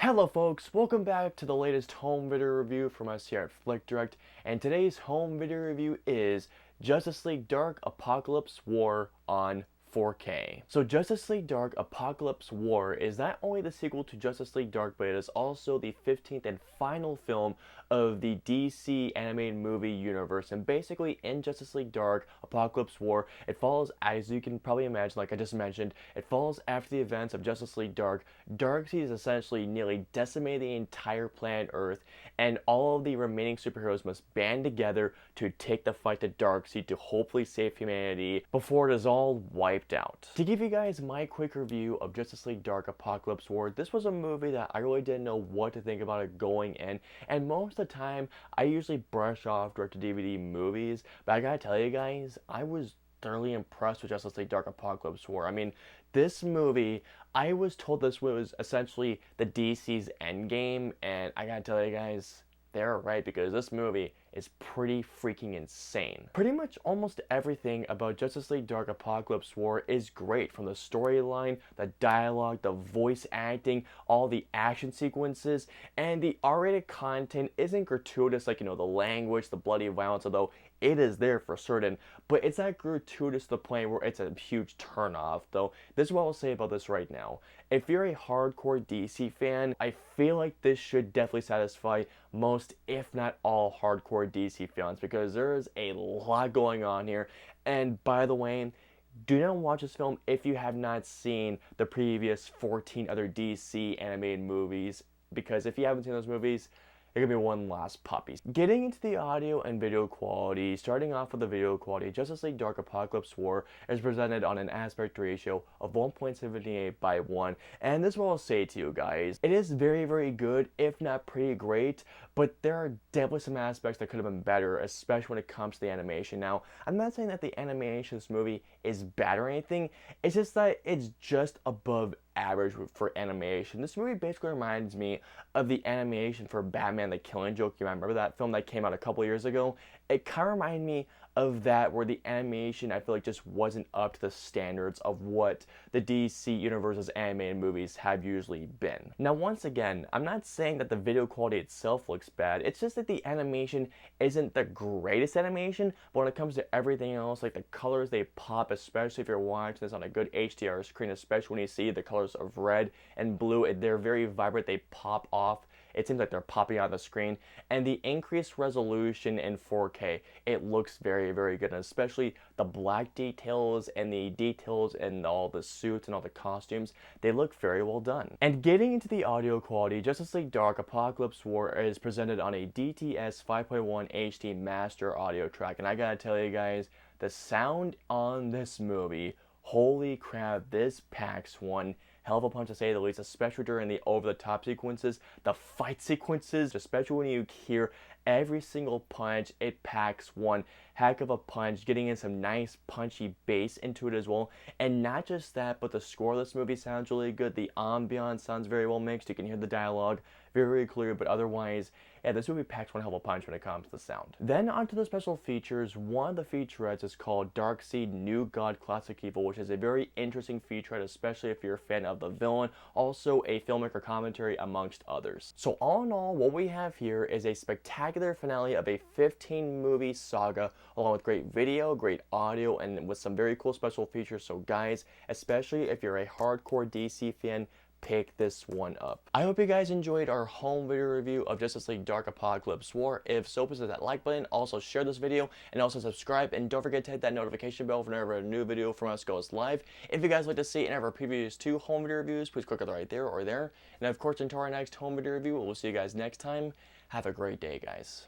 Hello folks, welcome back to the latest home video review from us here at FlickDirect, and today's home video review is Justice League Dark Apocalypse War on 4K. So Justice League Dark Apocalypse War is not only the sequel to Justice League Dark, but it is also the 15th and final film of the DC animated movie universe. And basically in Justice League Dark Apocalypse War, it follows, as you can probably imagine, like I just mentioned, it follows after the events of Justice League Dark. Darkseid is essentially nearly decimated the entire planet Earth, and all of the remaining superheroes must band together to take the fight to Darkseid to hopefully save humanity before it is all wiped out. To give you guys my quick review of Justice League Dark Apocalypse War, this was a movie that I really didn't know what to think about it going in, and most of the time I usually brush off direct-to-DVD movies, but I gotta tell you guys, I was thoroughly impressed with Justice League Dark Apocalypse War. I mean, this movie, I was told this was essentially the DC's endgame, and I gotta tell you guys, they're right, because this movie is pretty freaking insane. Pretty much almost everything about Justice League Dark Apocalypse War is great, from the storyline, the dialogue, the voice acting, all the action sequences, and the R-rated content isn't gratuitous like, the language, the bloody violence, although it is there for certain, but it's not gratuitous to the point where it's a huge turnoff. Though this is what I'll say about this right now. If you're a hardcore DC fan, I feel like this should definitely satisfy most, if not all, hardcore DC fans, because there is a lot going on here. And by the way, do not watch this film if you have not seen the previous 14 other DC animated movies, because if you haven't seen those movies, they're gonna be one last puppy. Getting into the audio and video quality, starting off with the video quality, Justice League Dark Apocalypse War is presented on an aspect ratio of 1.78:1, and this is what I'll say to you guys. It is very, very good, if not pretty great, but there are definitely some aspects that could have been better, especially when it comes to the animation. Now, I'm not saying that the animation of this movie is bad or anything, it's just that it's just above average for animation. This movie basically reminds me of the animation for Batman the Killing Joke. You remember that film that came out a couple years ago? It kind of reminded me of that, where the animation I feel like just wasn't up to the standards of what the DC Universe's animated movies have usually been. Now once again, I'm not saying that the video quality itself looks bad, it's just that the animation isn't the greatest animation, but when it comes to everything else, like the colors, they pop, especially if you're watching this on a good HDR screen, especially when you see the colors of red and blue, they're very vibrant, they pop off. It seems like they're popping out of the screen, and the increased resolution in 4K, it looks very, very good, and especially the black details and the details in all the suits and all the costumes, they look very well done. And getting into the audio quality, Justice League Dark Apocalypse War is presented on a DTS 5.1 HD master audio track, and I gotta tell you guys, the sound on this movie, holy crap, this packs one hell of a punch to say the least, especially during the over-the-top sequences, the fight sequences, especially when you hear every single punch, it packs one heck of a punch, getting in some nice punchy bass into it as well. And not just that, but the score of this movie sounds really good. The ambiance sounds very well mixed. You can hear the dialogue very, very clear, but otherwise, yeah, this movie packs one hell of a punch when it comes to the sound. Then onto the special features. One of the featurettes is called Darkseid New God Classic Evil, which is a very interesting featurette, especially if you're a fan of the villain, also a filmmaker commentary amongst others. So all in all, what we have here is a spectacular finale of a 15-movie saga, along with great video, great audio, and with some very cool special features. So guys, especially if you're a hardcore DC fan, pick this one up. I hope you guys enjoyed our home video review of Justice League Dark Apocalypse War. If so, please hit that like button, also share this video, and also subscribe, and don't forget to hit that notification bell whenever a new video from us goes live. If you guys like to see any of our previous 2 home video reviews, please click on right there or there. And of course, until our next home video review, we'll see you guys next time. Have a great day, guys.